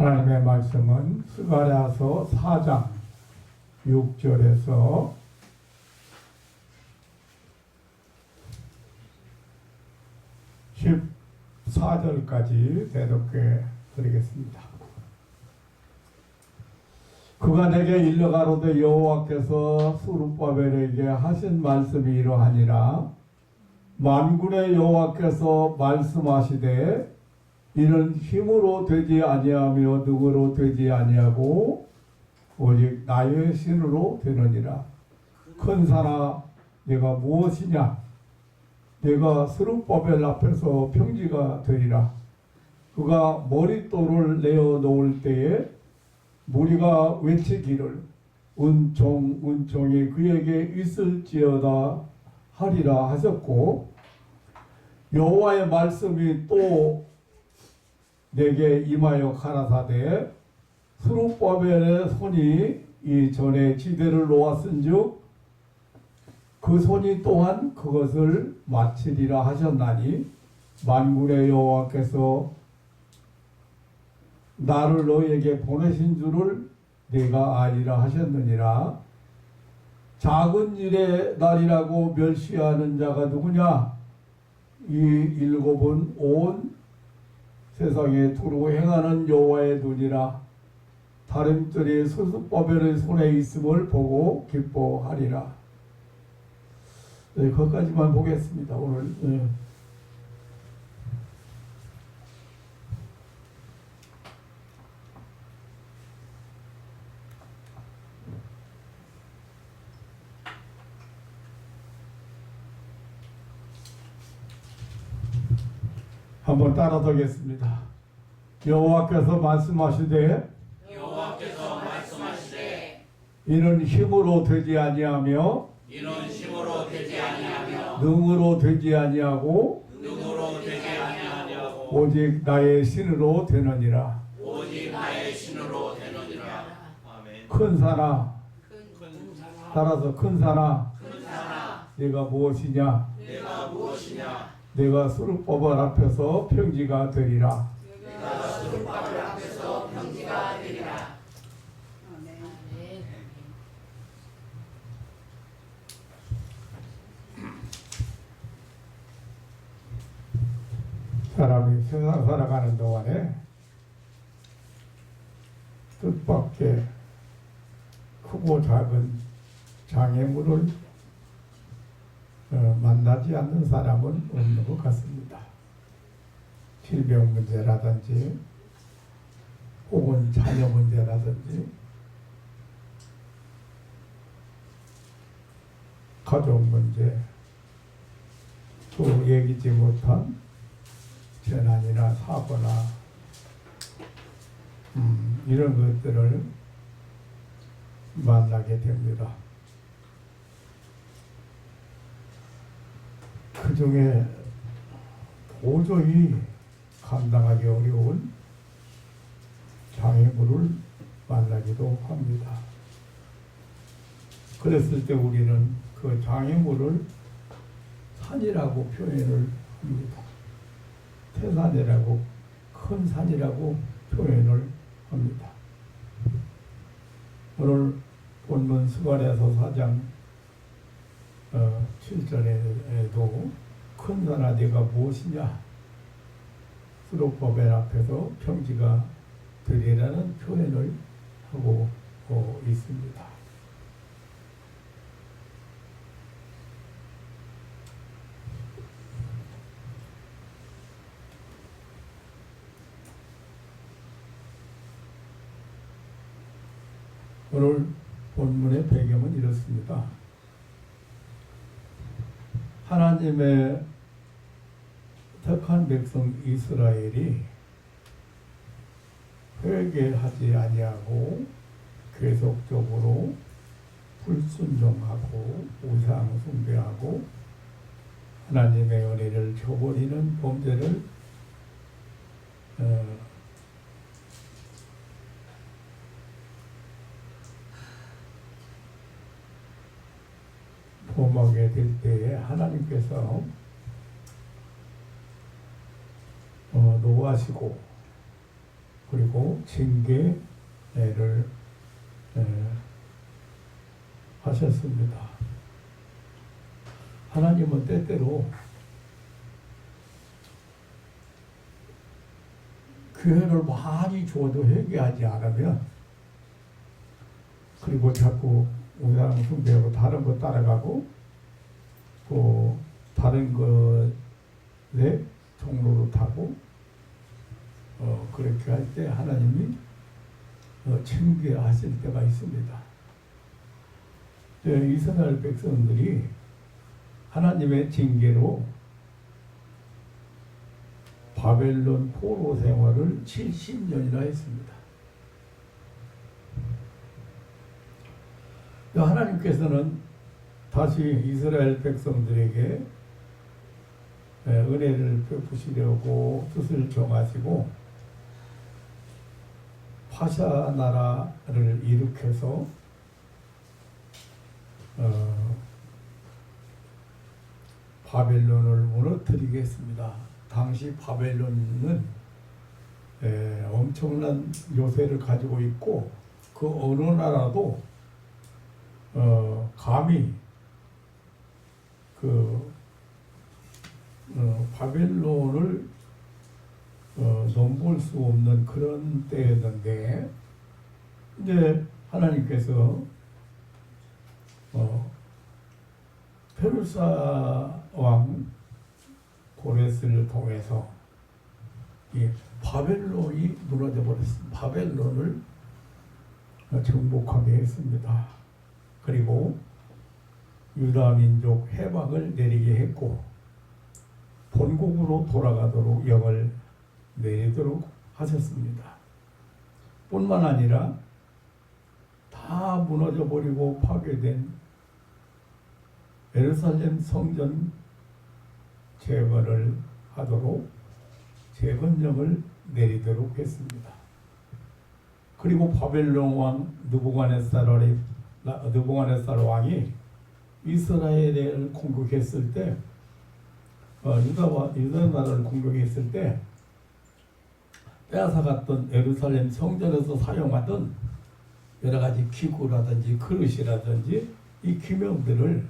하나님의 말씀은 스가랴서 4장 6절에서 14절까지 대독해 드리겠습니다. 그가 내게 일러 가로되 여호와께서 스룹바벨에게 하신 말씀이 이러하니라. 만군의 여호와께서 말씀하시되 이는 힘으로 되지 아니하며 능으로 되지 아니하고 오직 나의 신으로 되느니라. 큰 산아 내가 무엇이냐? 내가 스룹바벨 앞에서 평지가 되리라. 그가 머릿돌을 내어 놓을 때에 무리가 외치기를 은총 은총이 그에게 있을지어다 하리라 하셨고, 여호와의 말씀이 또 내게 임하여 가라사대 스룹바벨의 손이 이전에 지대를 놓았은즉 그 손이 또한 그것을 마치리라 하셨나니, 만군의 여호와께서 나를 너에게 보내신 줄을 내가 아리라 하셨느니라. 작은 일의 날이라고 멸시하는 자가 누구냐? 이 일곱은 온 세상에 두루 행하는 여호와의 눈이라. 다림들이 스룹바벨의 손에 있음을 보고 기뻐하리라. 네, 거기까지만 보겠습니다. 오늘 한번 따라하겠습니다. 여호와께서 말씀하시되 이는 힘으로 되지 아니하며 능으로 되지 아니하고 오직 나의 신으로 되느니라. 큰 산아, 따라서 큰 산아 내가 무엇이냐? 내가 스룹바벨 앞에서 평지가 되리라. 사람이 세상 살아가는 동안에 뜻밖의 크고 작은 장애물을 만나지 않는 사람은 없는 것 같습니다. 질병 문제라든지 혹은 자녀 문제라든지 가족 문제, 또 예기치 못한 재난이나 사고나 이런 것들을 만나게 됩니다. 그 중에 도저히 감당하기 어려운 장애물을 만나기도 합니다. 그랬을 때 우리는 그 장애물을 산이라고 표현을 합니다. 태산이라고, 큰 산이라고 표현을 합니다. 오늘 본문 스가랴서 4장 7절에도 큰 산아 네가 무엇이냐? 스룹바벨 앞에서 평지가 되리라는 표현을 하고 있습니다. 오늘 본문의 배경은 이렇습니다. 하나님의 택한 백성 이스라엘이 회개하지 아니하고 계속적으로 불순종하고 우상 숭배하고 하나님의 은혜를 저버리는 범죄를 범하게 될 때에 하나님께서 노하시고 그리고 징계를 하셨습니다. 하나님은 때때로 기회를 많이 줘도 회개하지 않으면, 그리고 자꾸 우상 숭배하고 다른 거 따라가고 또 다른 것에 종로로 타고 그렇게 할 때 하나님이 징계하실 때가 있습니다. 이스라엘 백성들이 하나님의 징계로 바벨론 포로 생활을 70년이나 했습니다. 하나님께서는 다시 이스라엘 백성들에게 은혜를 베푸시려고 뜻을 정하시고 파샤 나라를 일으켜서 바벨론을 무너뜨리겠습니다. 당시 바벨론은 엄청난 요새를 가지고 있고 그 어느 나라도 감히 바벨론을 넘볼 수 없는 그런 때였는데, 이제 하나님께서 페르사 왕 고레스를 통해서 이 바벨론이 무너져 버렸습니다. 바벨론을 정복하게 했습니다. 그리고 유다 민족 해방을 내리게 했고 본국으로 돌아가도록 영을 내리도록 하셨습니다. 뿐만 아니라 다 무너져 버리고 파괴된 예루살렘 성전 재건을 하도록 재건령을 내리도록 했습니다. 그리고 바벨론 왕 느부갓네살 왕이 이스라엘을 공격했을 때, 유다 나라를 공격했을 때 빼앗아갔던 예루살렘 성전에서 사용하던 여러 가지 기구라든지 그릇이라든지 이 기명들을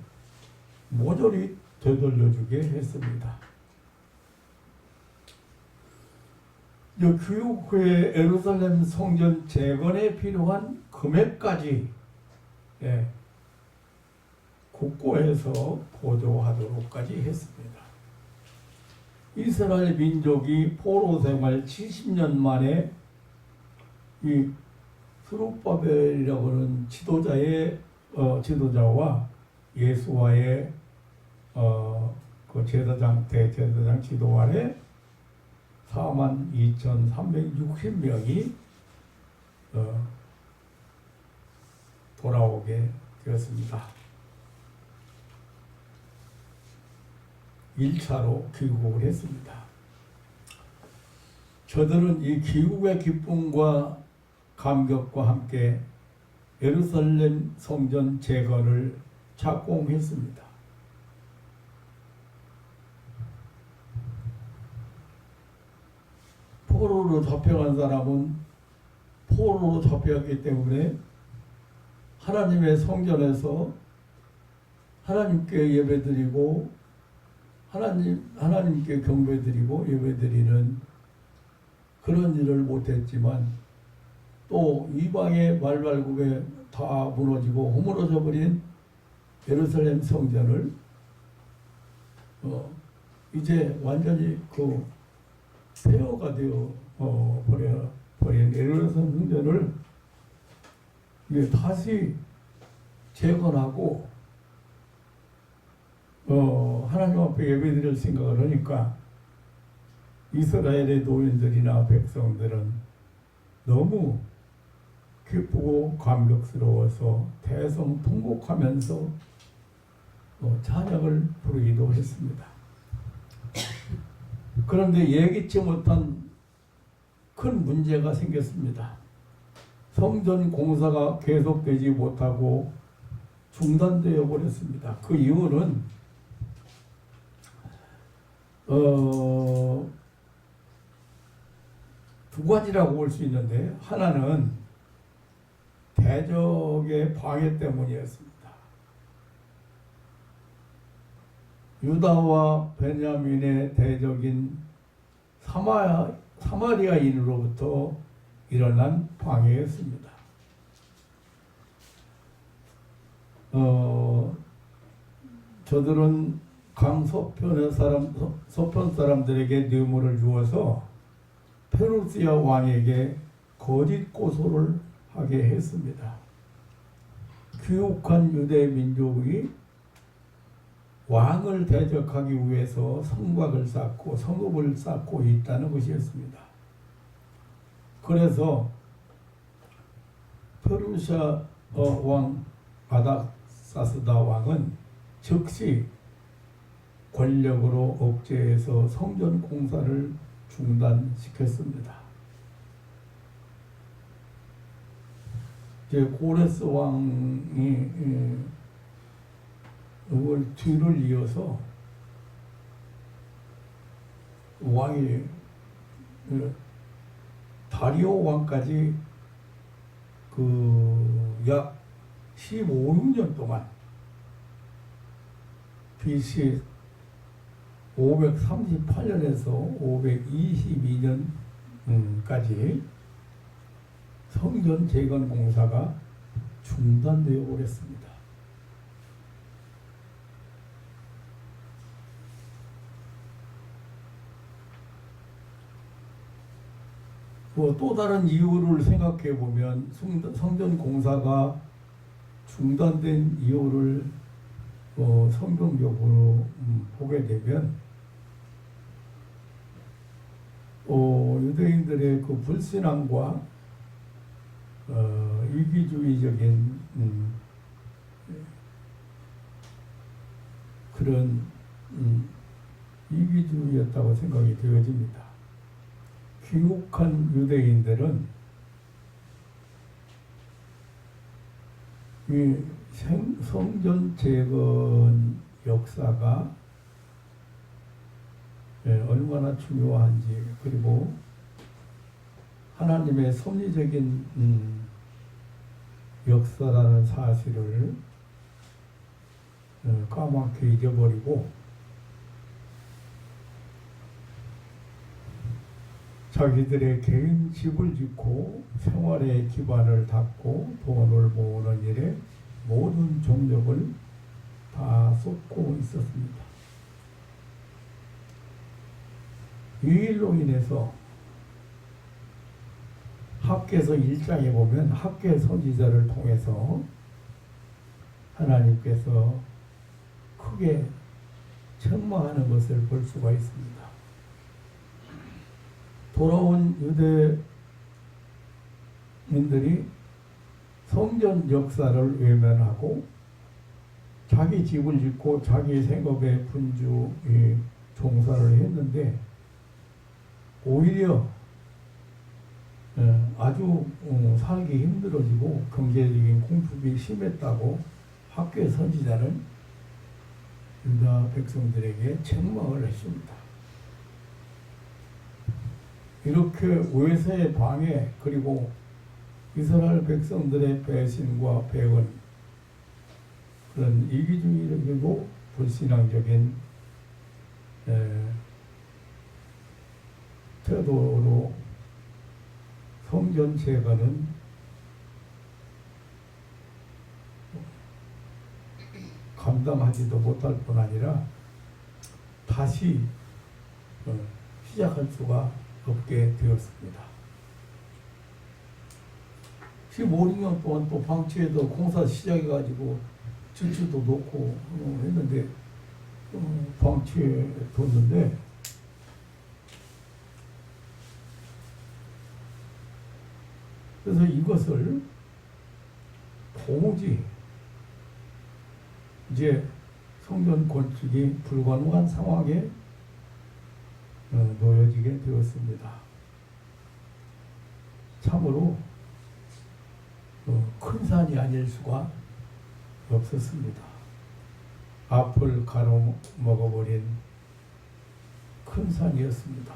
모조리 되돌려주게 했습니다. 이 교육 후에 예루살렘 성전 재건에 필요한 금액까지 국고에서 보조하도록까지 했습니다. 이스라엘 민족이 포로 생활 70년 만에 이 스룹바벨이라고 하는 지도자와 예수와의 그 대제사장 지도 아래 42,360명이 돌아오게 되었습니다. 1차로 귀국을 했습니다. 저들은 이 귀국의 기쁨과 감격과 함께 예루살렘 성전 재건을 착공했습니다. 포로로 잡혀간 사람은 포로로 잡혀갔기 때문에 하나님의 성전에서 하나님께 예배드리고 하나님께 경배드리고 예배드리는 그런 일을 못했지만, 또 이방의 말발굽에 다 무너지고 허물어져 버린 예루살렘 성전을 이제 완전히 폐허가 되어 버린 예루살렘 성전을 다시 재건하고 하나님 앞에 예배드릴 생각을 하니까 이스라엘의 노인들이나 백성들은 너무 기쁘고 감격스러워서 대성통곡하면서 찬양을 부르기도 했습니다. 그런데 예기치 못한 큰 문제가 생겼습니다. 성전 공사가 계속되지 못하고 중단되어 버렸습니다. 그 이유는 두 가지라고 볼 수 있는데 하나는 대적의 방해 때문이었습니다. 유다와 베냐민의 대적인 사마리아인으로부터 일어난 방해였습니다. 저들은 서편 사람들에게 뇌물을 주어서 페르시아 왕에게 거짓 고소를 하게 했습니다. 귀국한 유대 민족이 왕을 대적하기 위해서 성곽을 쌓고 성읍을 쌓고 있다는 것이었습니다. 그래서 페르시아 왕 아닥사스다 왕은 즉시 권력으로 억제해서 성전 공사를 중단시켰습니다. 이제 고레스 왕이 이걸 뒤를 이어서 왕이 다리오 왕까지 약 15, 16년 동안 BC 538년에서 522년까지 성전 재건 공사가 중단되어 버렸습니다. 또 다른 이유를 생각해 보면 성전 공사가 중단된 이유를 성경적으로 보게 되면 유대인들의 그 불신앙과 이기주의적인 그런 이기주의였다고 생각이 되어집니다. 귀국한 유대인들은 이 성전 재건 역사가 얼마나 중요한지, 그리고 하나님의 섭리적인 역사라는 사실을 까맣게 잊어버리고 자기들의 개인 집을 짓고 생활의 기반을 닦고 돈을 모으는 일에 모든 정력을 다 쏟고 있었습니다. 이 일로 인해서 학개서 1장에 보면 학개 선지자를 통해서 하나님께서 크게 책망하는 것을 볼 수가 있습니다. 돌아온 유대인들이 성전 역사를 외면하고 자기 집을 짓고 자기 생업에 분주히 종사를 했는데 오히려 아주 살기 힘들어지고 경제적인 공급이 심했다고 학교의 선지자는 유다 백성들에게 책망을 했습니다. 이렇게 외세의 방해, 그리고 이스라엘 백성들의 배신과 배은, 그런 이기주의적이고 불신앙적인 태도로 성전 재건은 감당하지도 못할 뿐 아니라 다시 시작할 수가 없게 되었습니다. 15년 동안 또 방치해도 공사 시작해가지고 지출도 놓고 했는데 방치해 뒀는데 그래서 이것을 도무지 이제 성전 건축이 불가능한 상황에 놓여지게 되었습니다. 참으로 큰 산이 아닐 수가 없었습니다. 앞을 가로먹어버린 큰 산이었습니다.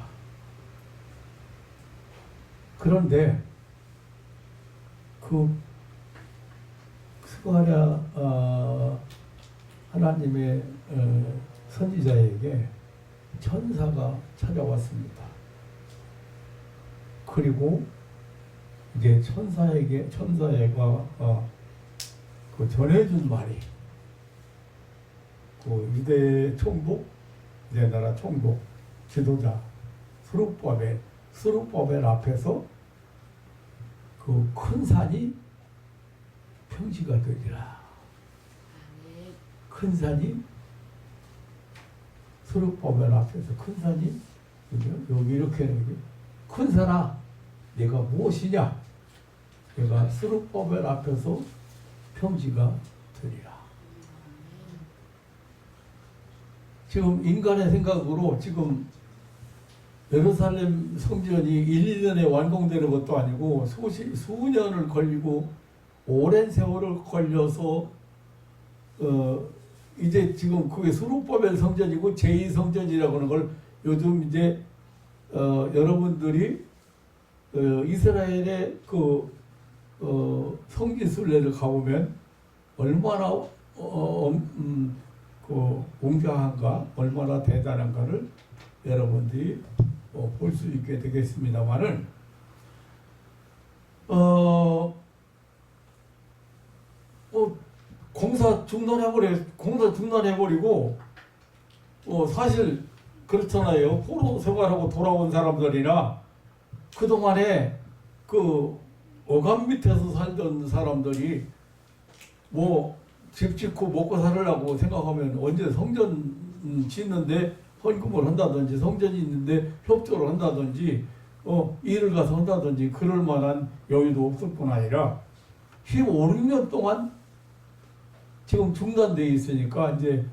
그런데 그 스가랴 하나님의 선지자에게 천사가 찾아왔습니다. 그리고 이제 천사가 그 전해준 말이 그 유대 총독, 유대 나라 총독 지도자 스룹바벨 앞에서 그 큰 산이 평지가 되리라. 큰 산이 스룹바벨 앞에서 큰 산이 여기 이렇게 큰 산아 내가 무엇이냐? 내가 스룹바벨 앞에서 평지가 되리라. 지금 인간의 생각으로 지금 예루살렘 성전이 1, 2년에 완공되는 것도 아니고 수년을 걸리고 오랜 세월을 걸려서 이제 지금 그게 스룹바벨 성전이고 제2성전이라고 하는 걸 요즘 이제 여러분들이 이스라엘의 그 성지순례를 가보면 얼마나 그 웅장한가, 얼마나 대단한가를 여러분들이 볼 수 있게 되겠습니다만은 공사 중단해버리고 사실 그렇잖아요. 포로 생활하고 돌아온 사람들이나 그동안에 그 어감 밑에서 살던 사람들이 뭐 집 짓고 먹고 살으려고 생각하면 언제 성전 짓는데 헌금을 한다든지 성전이 있는데 협조를 한다든지 일을 가서 한다든지 그럴 만한 여유도 없을 뿐 아니라 15, 16년 동안 지금 중단되어 있으니까 이제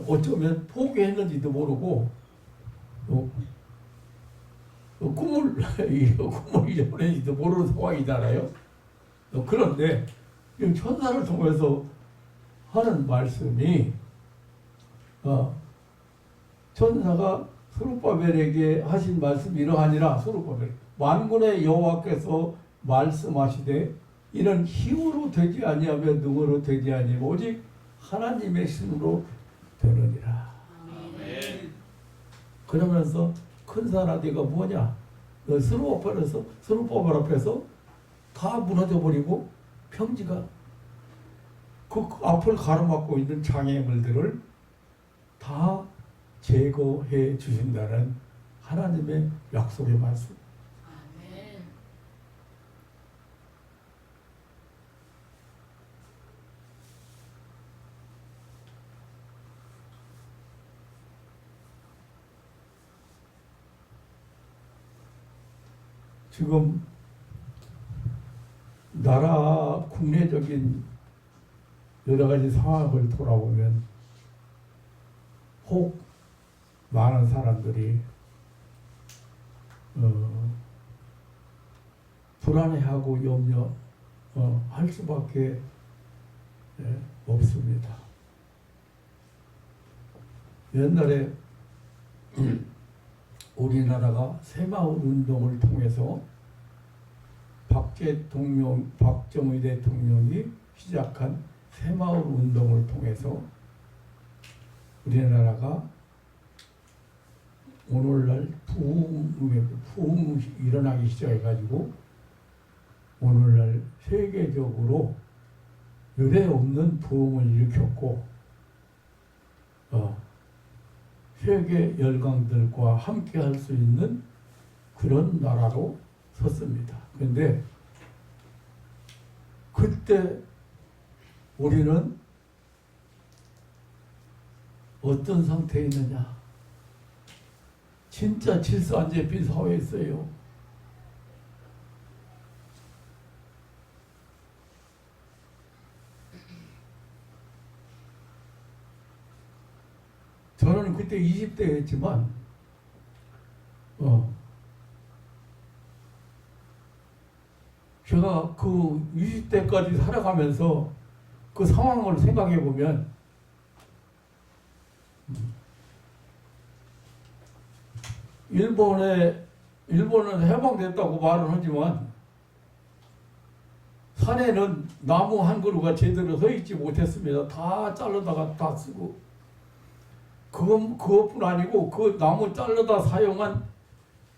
어쩌면 포기했는지도 모르고 꿈을 잊어버렸는지도 모르는 상황이잖아요. 그런데 지금 천사를 통해서 하는 말씀이 천사가 스룹바벨에게 하신 말씀이 이러하니라. 스룹바벨 만군의 여호와께서 말씀하시되 이는 힘으로 되지 아니하며 능으로 되지 아니하며 오직 하나님의 신으로 되느니라. 아멘. 그러면서 큰 산아 네가 뭐냐? 너 스룹바벨 앞에서 다 무너져 버리고 평지가 그 앞을 가로막고 있는 장애물들을 다 제거해 주신다는 하나님의 약속의 말씀. 아멘. 지금 나라 국내적인 여러 가지 상황을 돌아보면 혹 많은 사람들이 불안해하고 염려할 수밖에 없습니다. 옛날에 우리나라가 새마을 운동을 통해서 박정희 대통령이 시작한 새마을 운동을 통해서 우리나라가 오늘날 부흥이 일어나기 시작해가지고 오늘날 세계적으로 유례 없는 부흥을 일으켰고 세계 열강들과 함께 할 수 있는 그런 나라로 섰습니다. 그런데 그때 우리는 어떤 상태에 있느냐? 진짜 질서 안 잡힌 사회에 있어요. 저는 그때 20대였지만 제가 그 20대까지 살아가면서 그 상황을 생각해 보면 일본의 일본은 해방됐다고 말은 하지만 산에는 나무 한 그루가 제대로 서 있지 못했습니다. 다 잘라다가 다 쓰고, 그것뿐 아니고 그 나무 잘라다 사용한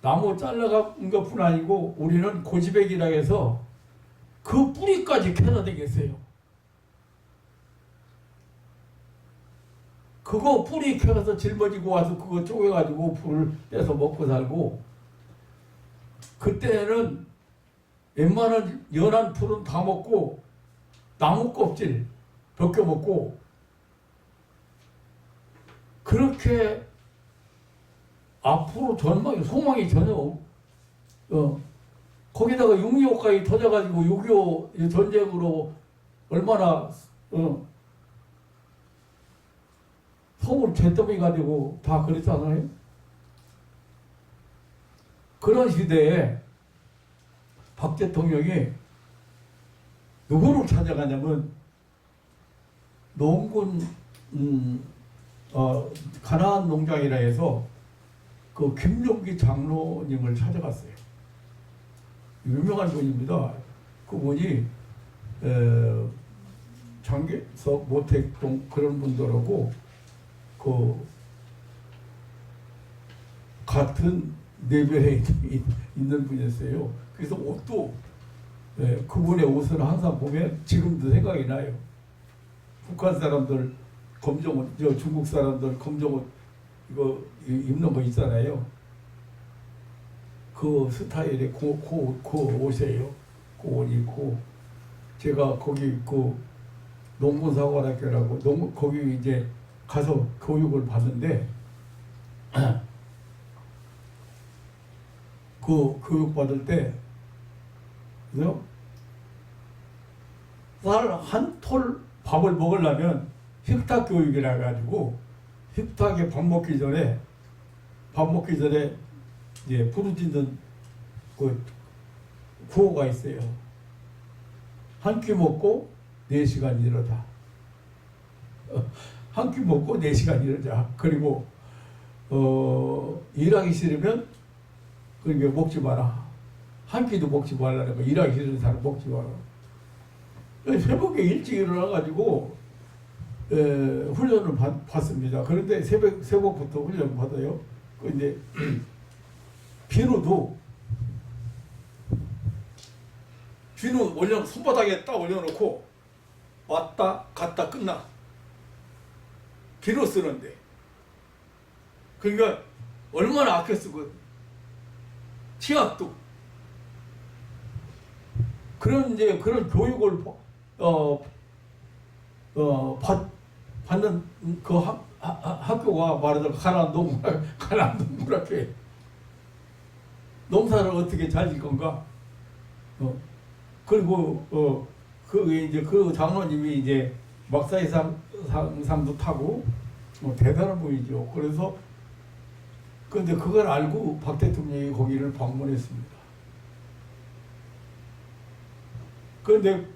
나무 잘라간 것뿐 아니고 우리는 고지백이라 해서 그 뿌리까지 캐나 되겠어요. 그거 뿌리 캐서 짊어지고 와서 그거 쪼개가지고 불을 떼서 먹고 살고, 그때는 웬만한 연한 풀은 다 먹고 나무 껍질 벗겨 먹고 그렇게 앞으로 전망이 소망이 전혀 거기다가 6.25까지 터져가지고 6.25 전쟁으로 얼마나 서울 잿더미가 되고 다 그랬잖아요. 그런 시대에 박 대통령이 누구를 찾아가냐면 농군 가나안 농장이라 해서 그 김용기 장로님을 찾아갔어요. 유명한 분입니다. 그분이 장계석, 모택동 그런 분들하고 그 같은 레벨에 있는 분이었어요. 그래서 옷도 그분의 옷을 항상 보면 지금도 생각이 나요. 북한 사람들 검정옷, 중국 사람들 검정옷 이거 입는 거 있잖아요. 그 스타일의 그 옷이에요. 그 옷 입고 제가 거기 그 농군사관학교라고 거기 이제 가서 교육을 받는데 그 교육 받을 때 쌀 한 톨 밥을 먹으려면 식탁 교육이라 가지고 식탁에 밥 먹기 전에 이제 부르짖는 그 구호가 있어요. 한 끼 먹고 4시간 이러자. 한 끼 먹고 4시간 이러자. 그리고 일하기 싫으면 그러니까 먹지 마라. 한 끼도 먹지 말라는 거. 일하기 싫은 사람 먹지 마라. 새벽에 일찍 일어나가지고 훈련을 받습니다. 그런데 새벽부터 훈련을 받아요. 근데 비누도 비누 손바닥에 딱 올려놓고 왔다 갔다 끝나. 비누 쓰는데. 그러니까 얼마나 아껴 쓰거든. 치약도. 그런 교육을 받는 그 학교가 말하자면 가나안 농문학회. 농사를 어떻게 잘 질 건가? 그리고 그 장로님이 이제 막사의 상도 타고 대단한 분이죠. 그래서 근데 그걸 알고 박 대통령이 거기를 방문했습니다. 그런데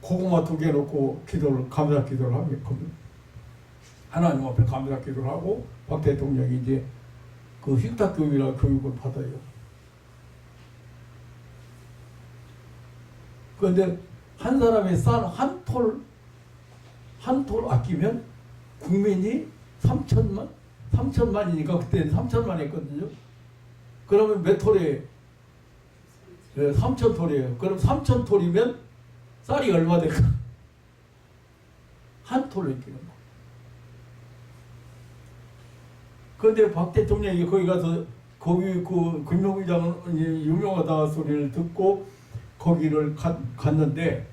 고구마 2개 놓고 감사 기도를 하면 하나님 앞에 감사 기도를 하고 박 대통령이 이제 그 식탁 교육이라 교육을 받아요. 그런데 한 사람의 쌀 한 톨 아끼면 국민이 3천만이니까 그때는 3천만 했거든요. 그러면 몇 톨이에요? 3,000톨이에요. 그럼 3,000톨이면 쌀이 얼마 될까? 한 톨을 끼는 거. 그런데 박 대통령이 거기 가서 거기 그 금융위장이 유명하다 소리를 듣고 거기를 갔는데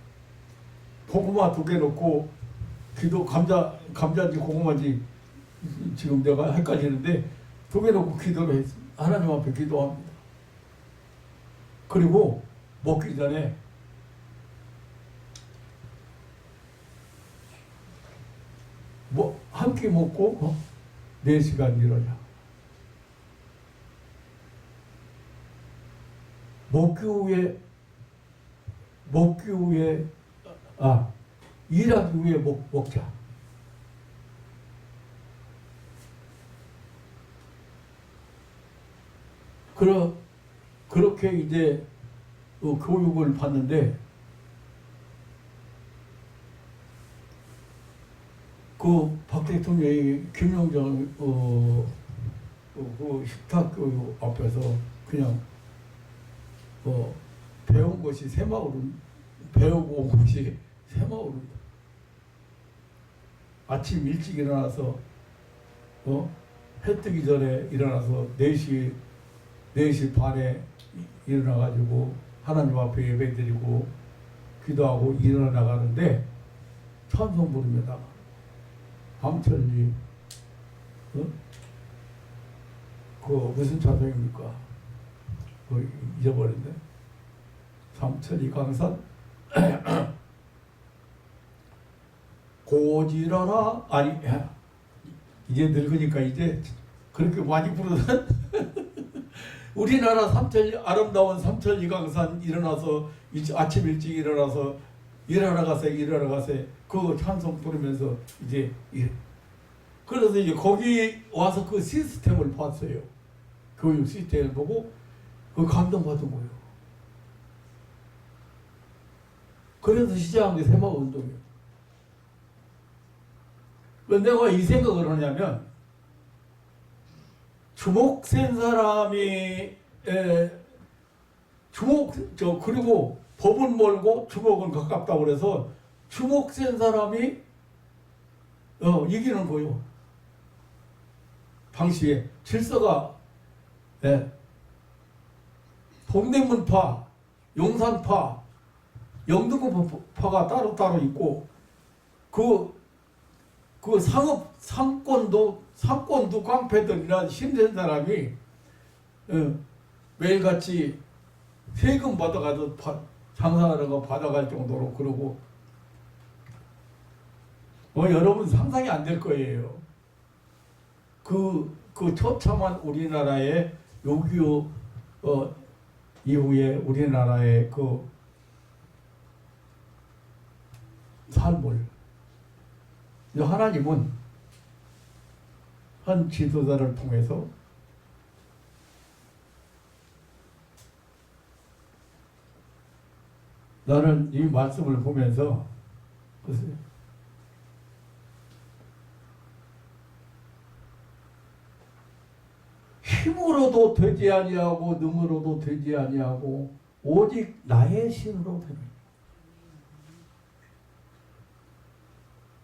고구마 2개 놓고 감자인지 고구마인지 지금 내가 헷갈리는데 2개 놓고 기도를 했습니다. 하나님 앞에 기도합니다. 그리고 먹기 전에 한 끼 먹고 4시간 이러자. 일하기 위해 먹자. 그렇게 이제 교육을 받는데 그 박 대통령이 김영정 그 식탁 교육 앞에서 그냥 배운 것이 새마을은 배우고 온 것이 새마을입니다. 아침 일찍 일어나서 해 뜨기 전에 일어나서 4시 반에 일어나가지고 하나님 앞에 예배드리고 기도하고 일어나가는데 찬송 부릅니다. 밤천리 그 무슨 찬송입니까? 잊어버렸네. 삼천리 강산 고지라라 아니 이제 늙으니까 이제 그렇게 많이 부르던 우리나라 아름다운 삼천리 강산 일어나서 아침 일찍 일어나서 일하러 가세 그 찬송 부르면서 이제 그래서 이제 거기 와서 그 시스템을 봤어요. 교육 시스템을 보고 그 감동받은 거예요. 그래서 시작한 게 새마을 운동이에요. 내가 이 생각을 하냐면 주목 센 사람이 그리고 법은 멀고 주목은 가깝다고 그래서 주목 센 사람이 이기는 거요. 당시에 질서가 동대문파, 용산파, 영등포파가 따로따로 있고 그 상권도 깡패들이나 힘든 사람이 매일같이 세금 받아가도 장사하는 거 받아갈 정도로 그러고 여러분 상상이 안 될 거예요. 그 처참한 우리나라의 6.25 이후에 우리나라의 그 삶을 하나님은 한 지도자를 통해서 나는 이 말씀을 보면서 힘으로도 되지 아니하고 능으로도 되지 아니하고 오직 나의 신으로 됩니다.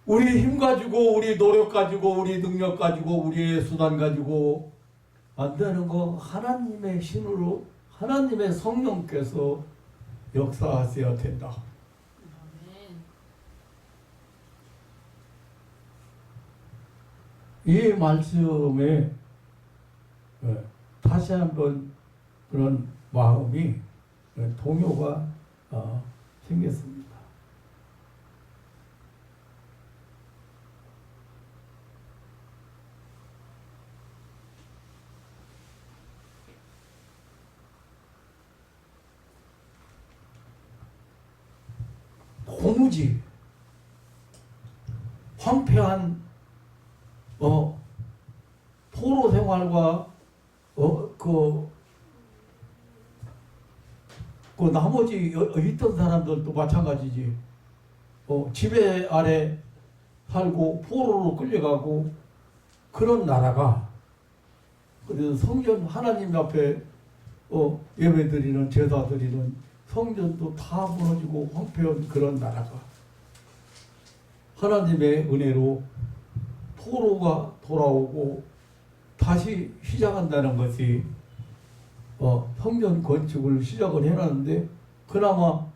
우리 힘 가지고 우리 노력 가지고 우리 능력 가지고 우리의 수단 가지고 안 되는 거 하나님의 신으로 하나님의 성령께서 역사하셔야 된다. 이 말씀에 다시 한번 그런 마음이 동요가 생겼습니다. 도무지 황폐한 포로 생활과 그 나머지 있던 사람들도 마찬가지지. 지배 아래 살고 포로로 끌려가고 그런 나라가 그래서 성전 하나님 앞에 예배드리는 제사드리는 성전도 다 무너지고 황폐한 그런 나라가 하나님의 은혜로 포로가 돌아오고 다시 시작한다는 것이 성전 건축을 시작을 해놨는데 그나마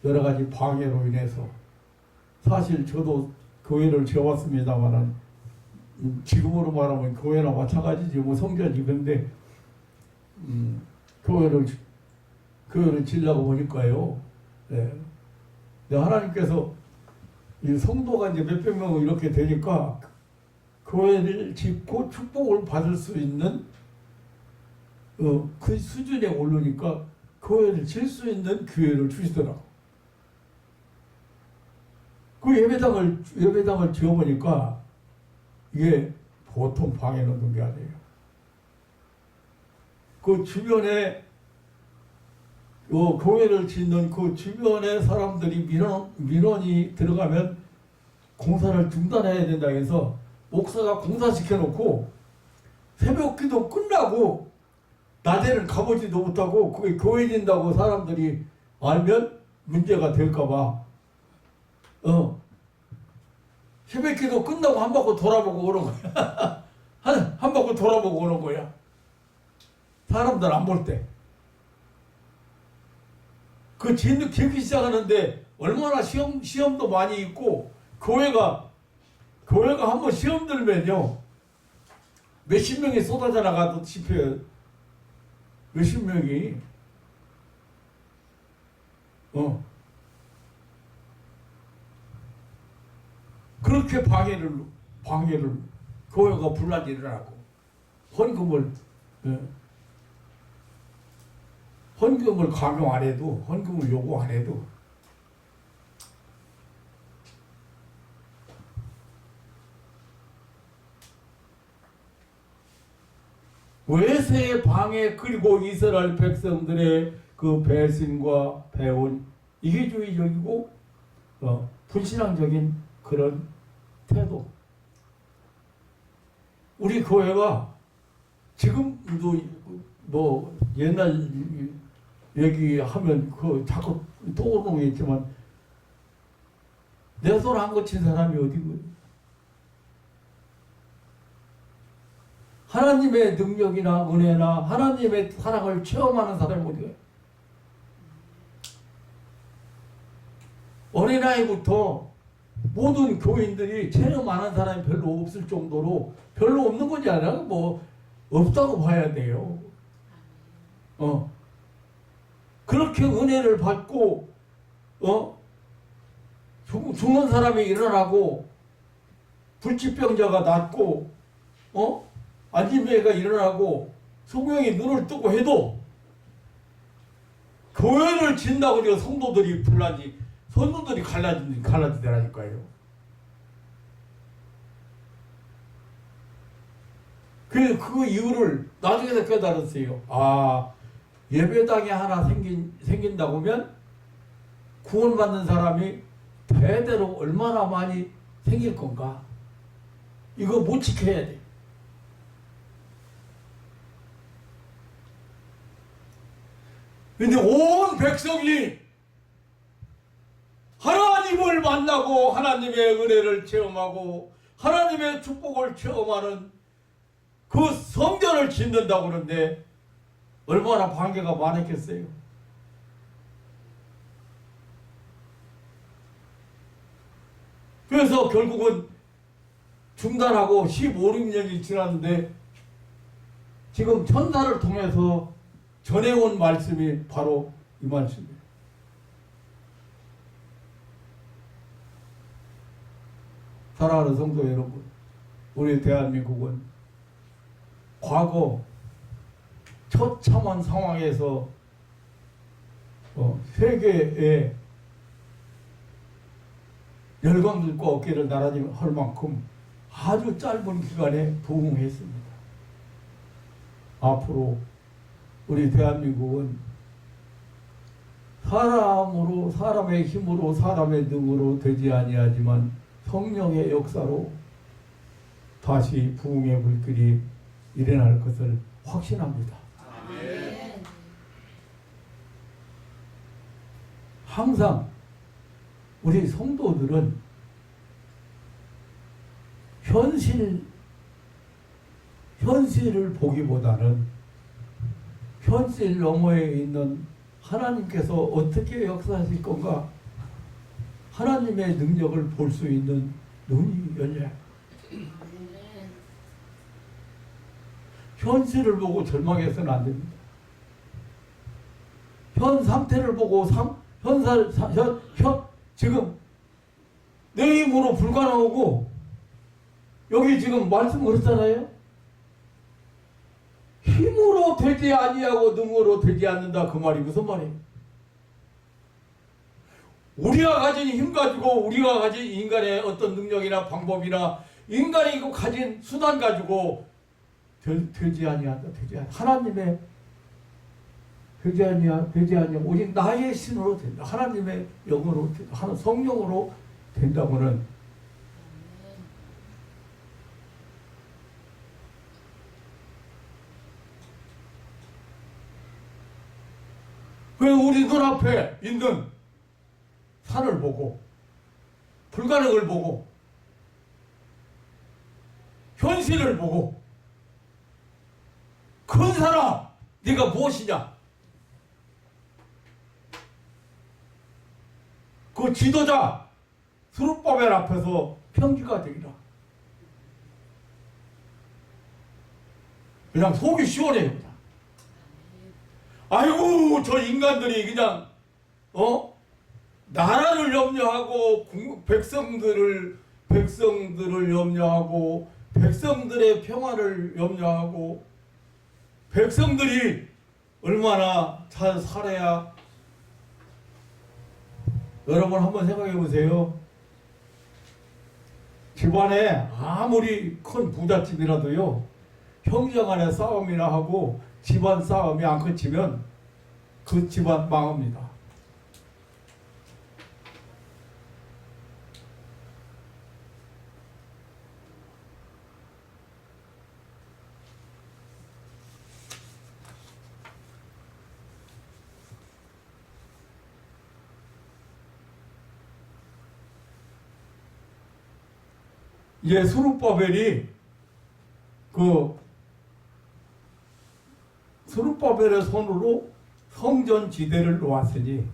여러 가지 방해로 인해서 사실 저도 교회를 지어왔습니다만은 지금으로 말하면 교회나 마찬가지지 뭐 성전이 근데 교회를 지으려고 보니까요. 네. 하나님께서 이 성도가 이제 몇백 명 이렇게 되니까 교회를 짓고 축복을 받을 수 있는 그 수준에 오르니까 교회를 질 수 있는 기회를 주시더라고. 그 예배당을 지어보니까 이게 보통 방해는 놓은 게 아니에요. 그 주변에 교회를 짓는 그 주변에 사람들이 민원이 들어가면 공사를 중단해야 된다 해서 목사가 공사시켜 놓고 새벽기도 끝나고 낮에는 가보지도 못하고 그게 교회 진다고 사람들이 알면 문제가 될까봐 새벽기도 끝나고 한 바퀴 돌아보고 오는 거야. 한 바퀴 돌아보고 오는 거야. 사람들 안 볼 때. 그 짓기 시작하는데 얼마나 시험도 많이 있고 교회가 한번 시험 들면요 몇십 명이 쏟아져 나가도 집회에 몇십 명이 그렇게 방해를 교회가 분란이 일어나고 헌금을 강요 안 해도 헌금을 요구 안 해도 외세의 방해 그리고 이스라엘 백성들의 그 배신과 배운 이기주의적이고 불신앙적인 그런 태도. 우리 교회가 지금도 뭐 옛날 얘기하면 그 자꾸 떠오르겠지만 내 손 안 거친 사람이 어디고 하나님의 능력이나 은혜나 하나님의 사랑을 체험하는 사람이 어디가 어린아이부터 모든 교인들이 체험하는 사람이 별로 없을 정도로 별로 없는 것이 아니라 뭐 없다고 봐야 돼요. 그렇게 은혜를 받고 죽는 사람이 일어나고 불치병자가 낫고 안진병이가 일어나고 성령이 눈을 뜨고 해도 교회를 짓는다고 해서 성도들이 불나지 성도들이 갈라지더라니까요. 그 이유를 나중에 깨달았어요. 예배당이 하나 생긴다고 하면 구원받는 사람이 대대로 얼마나 많이 생길 건가. 이거 못 지켜야 돼. 근데 온 백성이 하나님을 만나고 하나님의 은혜를 체험하고 하나님의 축복을 체험하는 그 성전을 짓는다고 그러는데 얼마나 반개가 많았겠어요. 그래서 결국은 중단하고 15, 16년이 지났는데 지금 천사를 통해서 전해온 말씀이 바로 이 말씀이에요. 사랑하는 성도 여러분, 우리 대한민국은 과거 처참한 상황에서 세계의 열강들과 어깨를 나란히 할 만큼 아주 짧은 기간에 부흥했습니다. 앞으로 우리 대한민국은 사람의 힘으로 사람의 능으로 되지 아니하지만 성령의 역사로 다시 부흥의 불길이 일어날 것을 확신합니다. 아멘. 항상 우리 성도들은 현실을 보기보다는 현실 너머에 있는 하나님께서 어떻게 역사하실 건가, 하나님의 능력을 볼 수 있는 눈이 열려요. 현실을 보고 절망해서는 안 됩니다. 현 상태를 보고 지금 내 힘으로 불가능하고 여기 지금 말씀 그렇잖아요. 힘으로 되지 아니하고 능으로 되지 않는다. 그 말이 무슨 말이에요? 우리가 가진 힘 가지고 우리가 가진 인간의 어떤 능력이나 방법이나 인간이 가진 수단 가지고 되지 아니한다. 되지 아니. 하나님의 되지 아니야. 오직 나의 신으로 된다. 하나님의 영으로 하는 성령으로 된다고는 왜 우리 눈앞에 있는 산을 보고 불가능을 보고 현실을 보고 큰 사람 네가 무엇이냐? 그 지도자 스룹바벨 앞에서 평지가 되리라. 그냥 속이 시원해요. 아이고 저 인간들이 그냥 나라를 염려하고 백성들을 염려하고 백성들의 평화를 염려하고 백성들이 얼마나 잘 살아야. 여러분 한번 생각해 보세요. 집안에 아무리 큰 부잣집이라도요, 형제 간의 싸움이나 하고 집안 싸움이 안 그치면 그 집안 망합니다. 이제 스룹바벨이 스룹바벨의 손으로 성전 지대를 놓았으니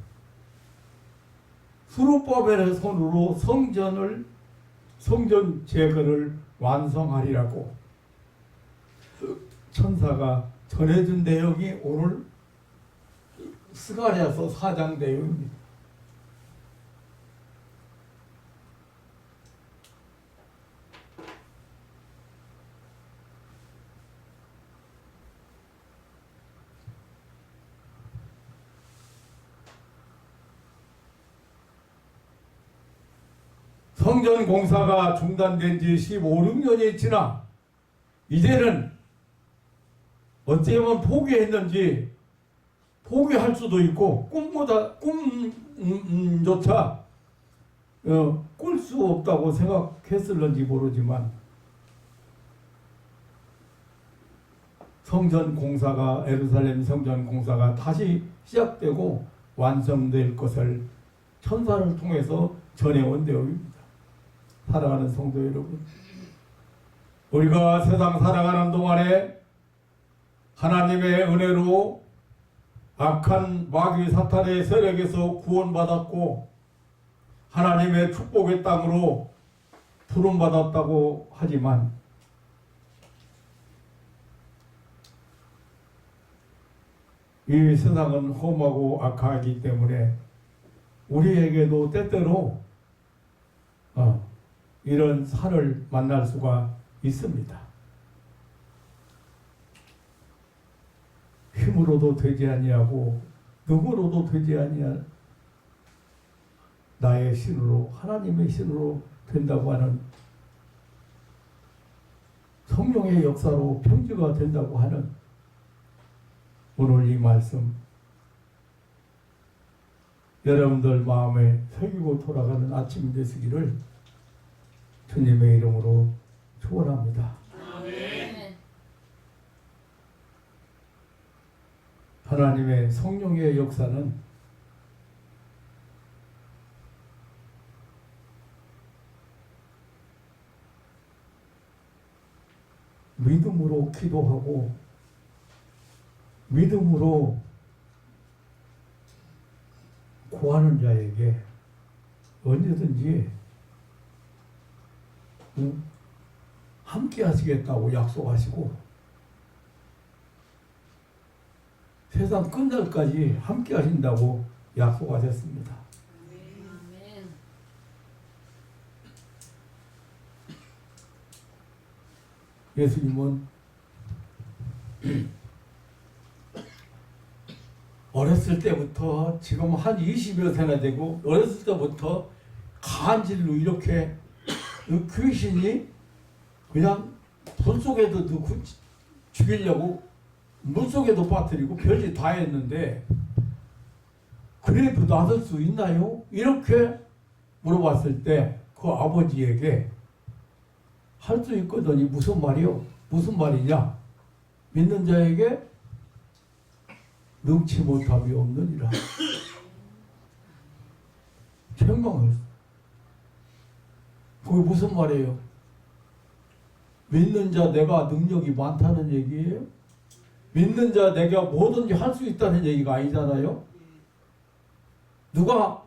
스룹바벨의 손으로 성전 제거를 완성하리라고 천사가 전해준 내용이 오늘 스가랴서 4장 내용입니다. 성전 공사가 중단된 지 15, 16년이 지나 이제는 어쩌면 포기했는지 포기할 수도 있고 꿈조차 꿀 수 없다고 생각했을는지 모르지만 예루살렘 성전 공사가 다시 시작되고 완성될 것을 천사를 통해서 전해온 내용입니다. 사랑하는 성도 여러분, 우리가 세상 살아가는 동안에 하나님의 은혜로 악한 마귀 사탄의 세력에서 구원받았고 하나님의 축복의 땅으로 부름받았다고 하지만 이 세상은 험하고 악하기 때문에 우리에게도 때때로 이런 산을 만날 수가 있습니다. 힘으로도 되지 아니하고 누구로도 되지 아니한 나의 신으로 하나님의 신으로 된다고 하는 성령의 역사로 평지가 된다고 하는 오늘 이 말씀 여러분들 마음에 새기고 돌아가는 아침이 되시기를 주님의 이름으로 축원합니다. 아멘. 하나님의 성령의 역사는 믿음으로 기도하고 믿음으로 구하는 자에게 언제든지 함께 하시겠다고 약속하시고 세상 끝날까지 함께 하신다고 약속하셨습니다. 아멘. 예수님은 어렸을 때부터 지금 한 20여 세나 되고 어렸을 때부터 간질로 이렇게 귀신이 그냥 불 속에도 넣고 죽이려고 물속에도 빠뜨리고 별짓 다 했는데 그래도 놔둘 수 있나요? 이렇게 물어봤을 때 그 아버지에게 할 수 있거든요. 무슨 말이요? 무슨 말이냐? 믿는 자에게 능치 못함이 없느니라. 책망했어. 그게 무슨 말이에요? 믿는 자 내가 능력이 많다는 얘기예요? 믿는 자 내가 뭐든지 할 수 있다는 얘기가 아니잖아요? 누가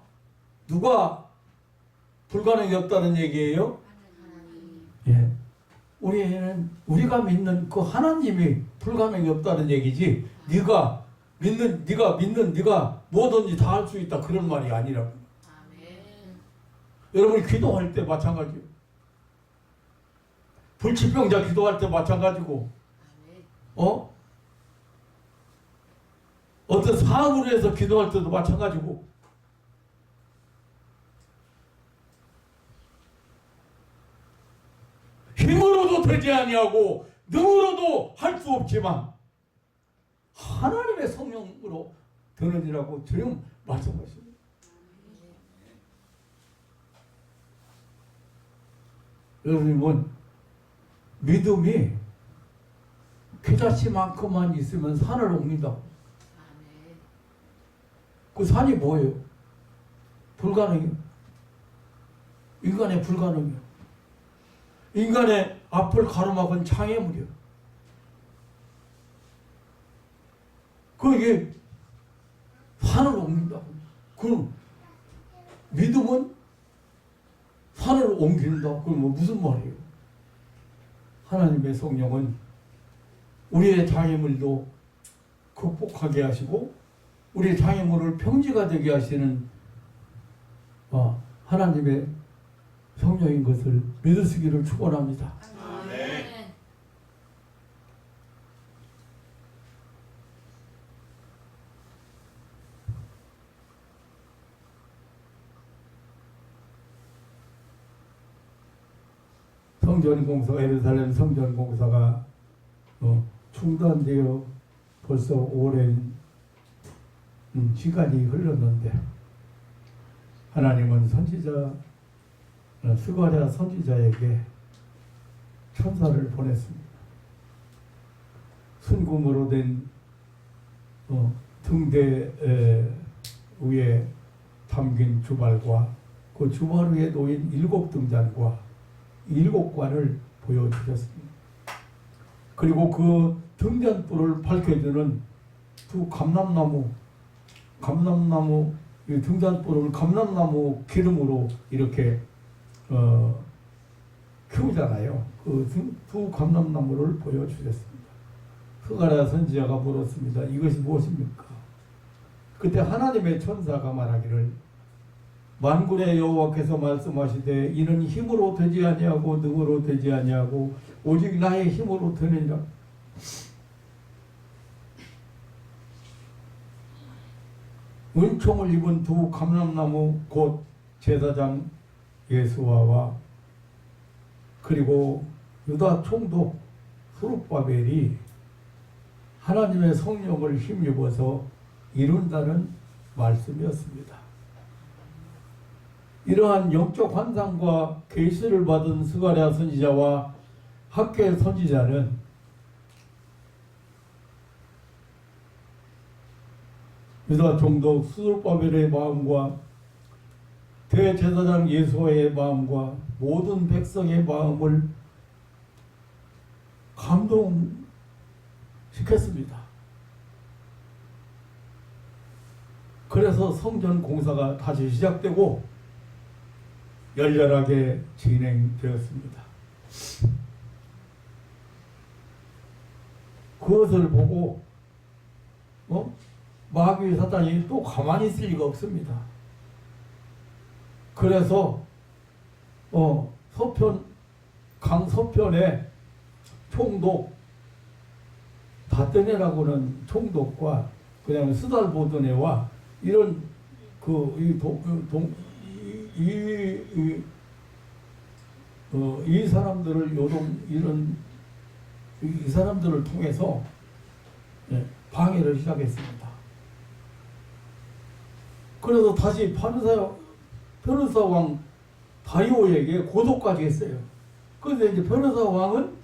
불가능이 없다는 얘기예요? 예. 우리가 믿는 그 하나님이 불가능이 없다는 얘기지. 네가 뭐든지 다 할 수 있다 그런 말이 아니라고. 아멘. 여러분이 기도할 때 마찬가지예요. 불치병자 기도할 때 마찬가지고. 어떤 사업을 해서 기도할 때도 마찬가지고. 힘으로도 되지 아니하고 능으로도 할 수 없지만 하나님의 성령으로 되느니라고 주님 말씀하십니다. 여러분, 믿음이 겨자씨만큼만 있으면 산을 옮긴다. 그 산이 뭐예요? 불가능해요. 인간의 불가능이에요. 인간의 앞을 가로막은 장애물이요. 그게 산을 옮긴다. 그럼 믿음은 산을 옮긴다. 그럼 뭐 무슨 말이에요? 하나님의 성령은 우리의 장애물도 극복하게 하시고 우리의 장애물을 평지가 되게 하시는 하나님의 성령인 것을 믿으시기를 축원합니다. 아멘. 성전공사, 예루살렘 성전공사가 중단되어 벌써 오랜 시간이 흘렀는데 하나님은 선지자 스가랴 선지자에게 천사를 보냈습니다. 순금으로 된 등대 위에 담긴 주발과 그 주발 위에 놓인 7등잔과 7관을 보여주셨습니다. 그리고 그 등잔불을 밝혀주는 두 감람나무 이 등잔불을 감람나무 기름으로 이렇게 키우잖아요. 그 두 감람나무를 보여주셨습니다. 스가랴 선지자가 물었습니다. 이것이 무엇입니까? 그때 하나님의 천사가 말하기를 만군의 여호와께서 말씀하시되 이는 힘으로 되지 아니하고 능으로 되지 아니하고 오직 나의 힘으로 되느니라. 은총을 입은 두 감람나무 곧 제사장 예수아와 그리고 유다 총독 수룹바벨이 하나님의 성령을 힘입어서 이룬다는 말씀이었습니다. 이러한 영적 환상과 계시를 받은 스가랴 선지자와 학계 선지자는 유다 총독 수룹바벨의 마음과 대제사장 예수아의 마음과 모든 백성의 마음을 감동시켰습니다. 그래서 성전 공사가 다시 시작되고 열렬하게 진행되었습니다. 그것을 보고 마귀 사탄이 또 가만히 있을 리가 없습니다. 그래서 강서편의 총독 다떼네라고는 총독과 그다음에 스달보드네와 이런 이 사람들을 이 사람들을 통해서 방해를 시작했습니다. 그래서 다시 변호사 왕 다리오에게 고소까지 했어요. 그런데 이제 변호사 왕은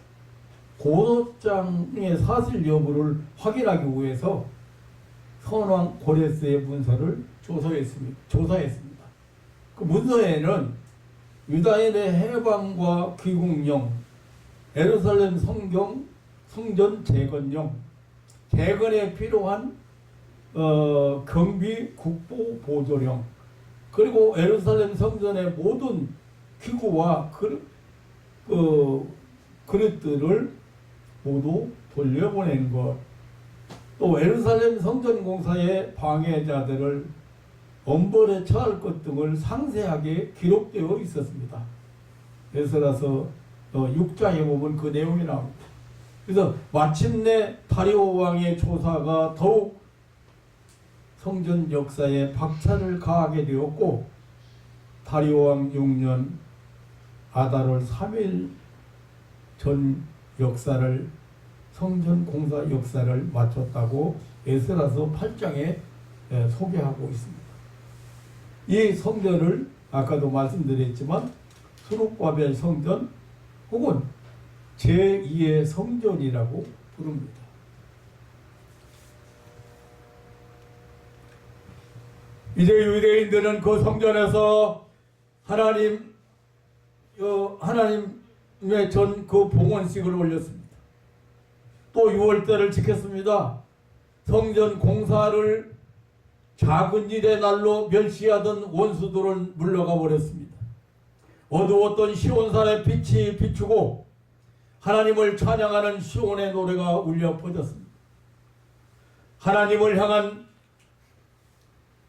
고소장의 사실 여부를 확인하기 위해서 선왕 고레스의 문서를 조사했습니다. 그 문서에는 유다인의 해방과 귀국령, 예루살렘 성전 재건령, 재건에 필요한 경비 국보 보조령, 그리고 예루살렘 성전의 모든 기구와 그릇들을 모두 돌려보낸 것, 또 예루살렘 성전 공사의 방해자들을 엄벌에 처할 것 등을 상세하게 기록되어 있었습니다. 에스라서 6장에 보면 그 내용이 나옵니다. 그래서 마침내 다리오 왕의 조사가 더욱 성전 역사에 박차를 가하게 되었고, 다리오 왕 6년 아달월 3일 전 역사를, 성전 공사 역사를 마쳤다고 에스라서 8장에 소개하고 있습니다. 이 성전을 아까도 말씀드렸지만 수룹바벨 성전 혹은 제2의 성전이라고 부릅니다. 이제 유대인들은 그 성전에서 하나님의 전 그 봉헌식을 올렸습니다. 또 6월절을 지켰습니다. 성전 공사를 작은 일의 날로 멸시하던 원수들은 물러가 버렸습니다. 어두웠던 시온산의 빛이 비추고 하나님을 찬양하는 시온의 노래가 울려 퍼졌습니다. 하나님을 향한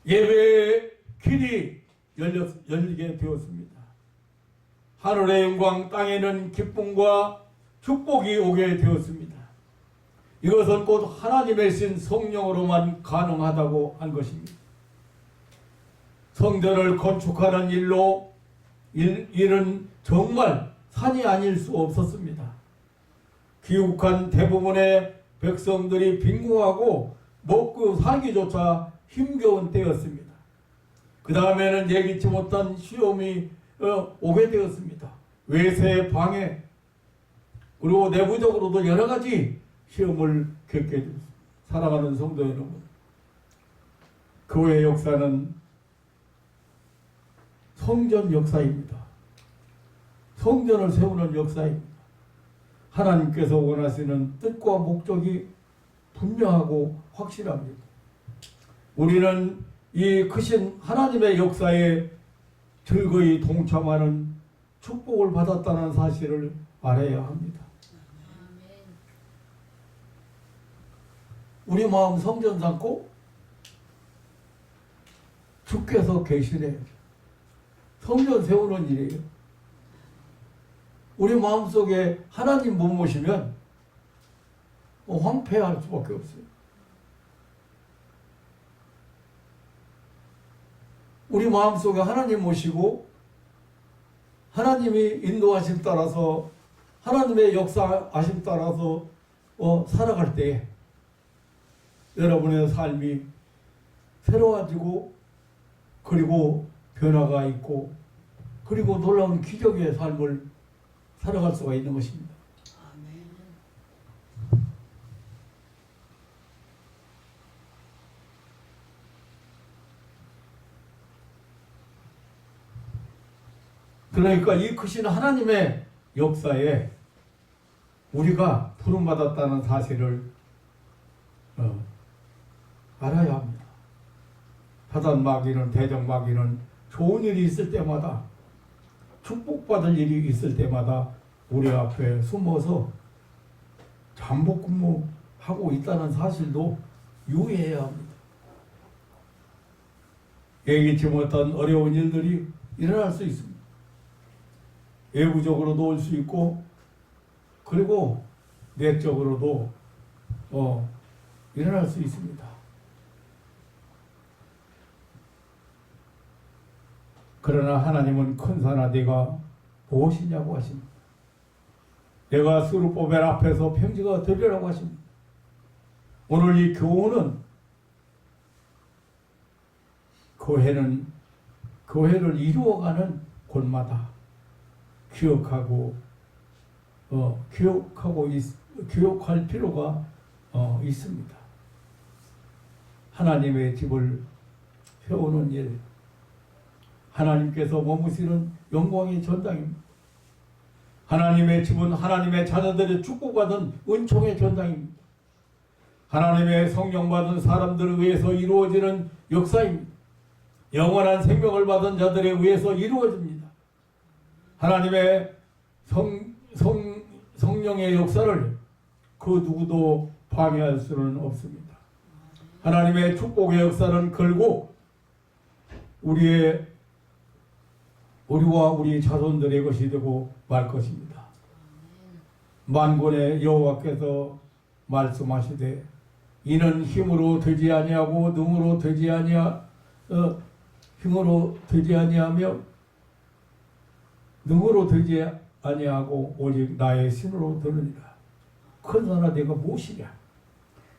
예배의 길이 열리게 되었습니다. 하늘의 영광, 땅에는 기쁨과 축복이 오게 되었습니다. 이것은 곧 하나님의 신 성령으로만 가능하다고 한 것입니다. 성전을 건축하는 일은 정말 산이 아닐 수 없었습니다. 귀국한 대부분의 백성들이 빈궁하고 먹고 살기조차 힘겨운 때였습니다. 그 다음에는 예기치 못한 시험이 오게 되었습니다. 외세, 방해, 그리고 내부적으로도 여러 가지 시험을 겪게 되었습니다. 사랑하는 성도 여러분, 교회 역사는 성전 역사입니다. 성전을 세우는 역사입니다. 하나님께서 원하시는 뜻과 목적이 분명하고 확실합니다. 우리는 이 크신 하나님의 역사에 즐거이 동참하는 축복을 받았다는 사실을 알아야 합니다. 우리 마음 성전 삼고 주께서 계시네. 성전 세우는 일이에요. 우리 마음속에 하나님 못 모시면 황폐할 수밖에 없어요. 우리 마음속에 하나님 모시고 하나님이 인도하심 따라서, 하나님의 역사하심 따라서 살아갈 때 여러분의 삶이 새로워지고, 그리고 변화가 있고, 그리고 놀라운 기적의 삶을 살아갈 수가 있는 것입니다. 아멘. 그러니까 이 크신 하나님의 역사에 우리가 부름받았다는 사실을 알아야 합니다. 사단 마귀는, 대적 마귀는 좋은 일이 있을 때마다, 축복받을 일이 있을 때마다 우리 앞에 숨어서 잠복근무하고 있다는 사실도 유의해야 합니다. 예기치 못한 어려운 일들이 일어날 수 있습니다. 외부적으로도 올 수 있고, 그리고 내적으로도 일어날 수 있습니다. 그러나 하나님은 큰 산아 네가 무엇이냐고 하십니다. 내가 수르바벨 앞에서 평지가 되리라고 하십니다. 오늘 이 교훈은 교회를 이루어가는 곳마다 기억할 필요가 있습니다. 하나님의 집을 세우는 일, 하나님께서 머무시는 영광의 전당입니다. 하나님의 집은 하나님의 자녀들의 축복받은 은총의 전당입니다. 하나님의 성령 받은 사람들에 의해서 이루어지는 역사입니다. 영원한 생명을 받은 자들에 의해서 이루어집니다. 하나님의 성령의 역사를 그 누구도 방해할 수는 없습니다. 하나님의 축복의 역사는 결국 우리와 우리 자손들의 것이 되고 말 것입니다. 만군의 여호와께서 말씀하시되 이는 힘으로 되지 아니하고 능으로 되지 아니하며 능으로 되지 아니하고 오직 나의 신으로 되느니라. 큰 나라 내가 무엇이냐?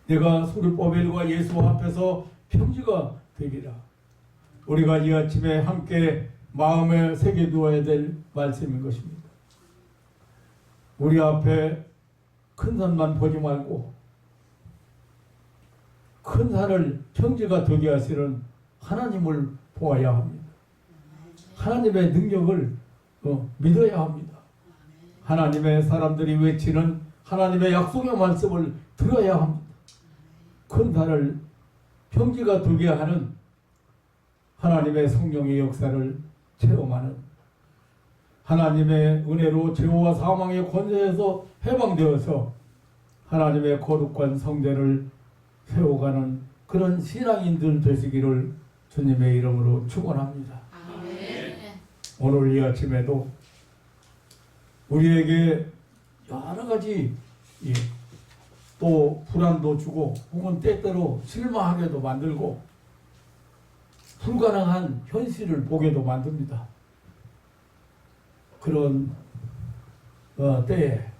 내가 수르바벨과 예수 앞에서 평지가 되리라. 우리가 이 아침에 함께 마음에 새겨두어야 될 말씀인 것입니다. 우리 앞에 큰 산만 보지 말고 큰 산을 평지가 되게 하시는 하나님을 보아야 합니다. 하나님의 능력을 믿어야 합니다. 하나님의 사람들이 외치는 하나님의 약속의 말씀을 들어야 합니다. 큰 산을 평지가 되게 하는 하나님의 성령의 역사를 체험하는 하나님의 은혜로 죄와 사망의 권세에서 해방되어서 하나님의 거룩한 성전을 세워가는 그런 신앙인들 되시기를 주님의 이름으로 축원합니다. 아멘. 오늘 이 아침에도 우리에게 여러 가지 또 불안도 주고 혹은 때때로 실망하게도 만들고 불가능한 현실을 보게도 만듭니다. 그런 때에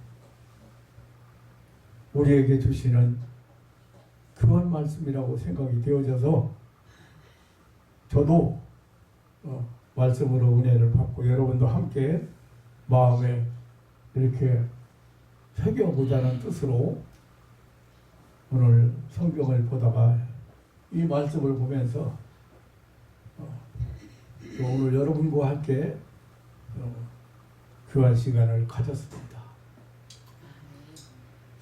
우리에게 주시는 그런 말씀이라고 생각이 되어져서 저도 말씀으로 은혜를 받고 여러분도 함께 마음에 이렇게 새겨보자는 뜻으로 오늘 성경을 보다가 이 말씀을 보면서 오늘 여러분과 함께 교환 시간을 가졌습니다.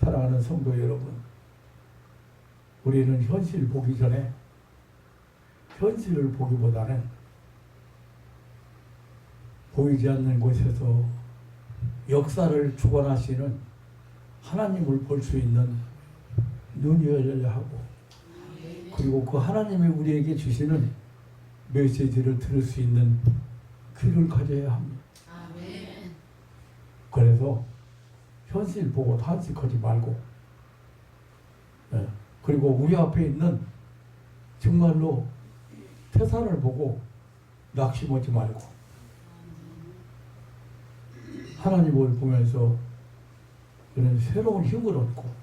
사랑하는 성도 여러분, 우리는 현실 보기 전에 현실을 보기보다는 보이지 않는 곳에서 역사를 주관하시는 하나님을 볼 수 있는 눈이 열려야 하고, 그리고 그 하나님이 우리에게 주시는 메시지를 들을 수 있는 귀를 가져야 합니다. 아멘. 그래서 현실 보고 탄식하지 말고, 그리고 우리 앞에 있는 정말로 태산을 보고 낙심하지 말고 하나님을 보면서 그런 새로운 힘을 얻고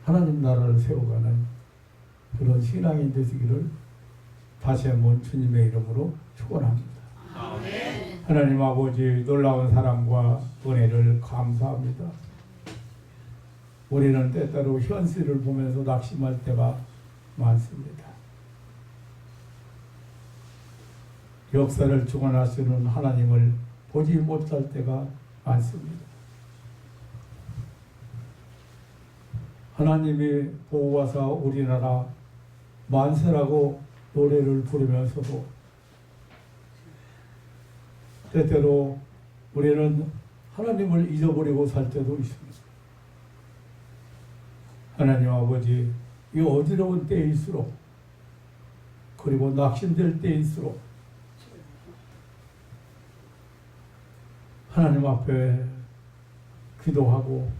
하나님 나라를 세워가는 그런 신앙인 되시기를 다시 한번 주님의 이름으로 축원합니다. 아멘. 하나님 아버지 놀라운 사랑과 은혜를 감사합니다. 우리는 때때로 현실을 보면서 낙심할 때가 많습니다. 역사를 주관하시는 하나님을 보지 못할 때가 많습니다. 하나님이 보호하사 우리나라 만세라고 노래를 부르면서도 때때로 우리는 하나님을 잊어버리고 살 때도 있습니다. 하나님 아버지, 이 어지러운 때일수록 그리고 낙심될 때일수록 하나님 앞에 기도하고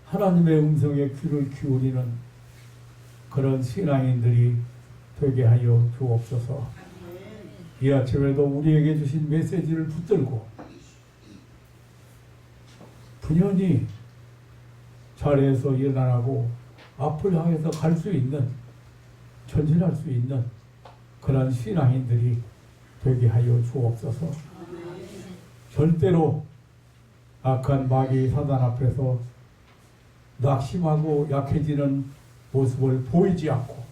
하나님의 음성에 귀를 기울이는 그런 신앙인들이 되게 하여 주옵소서. 이 아침에도 우리에게 주신 메시지를 붙들고 분연히 자리에서 일어나고 앞을 향해서 갈 수 있는, 전진할 수 있는 그런 신앙인들이 되게 하여 주옵소서. 절대로 악한 마귀 사단 앞에서 낙심하고 약해지는 모습을 보이지 않고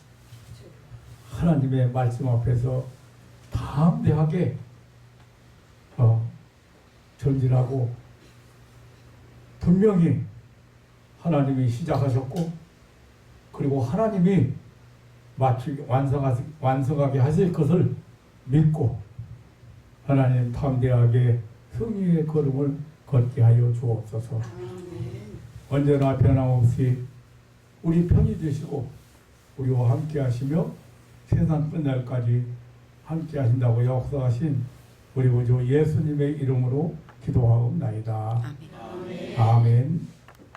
하나님의 말씀 앞에서 담대하게 전진하고, 분명히 하나님이 시작하셨고 그리고 하나님이 완성하게 하실 것을 믿고 하나님 담대하게 승리의 걸음을 걷게 하여 주옵소서. 언제나 변함없이 우리 편이 되시고 우리와 함께 하시며 세상 끝날까지 함께 하신다고 역사하신 우리 구주 예수님의 이름으로 기도하옵나이다. 아멘.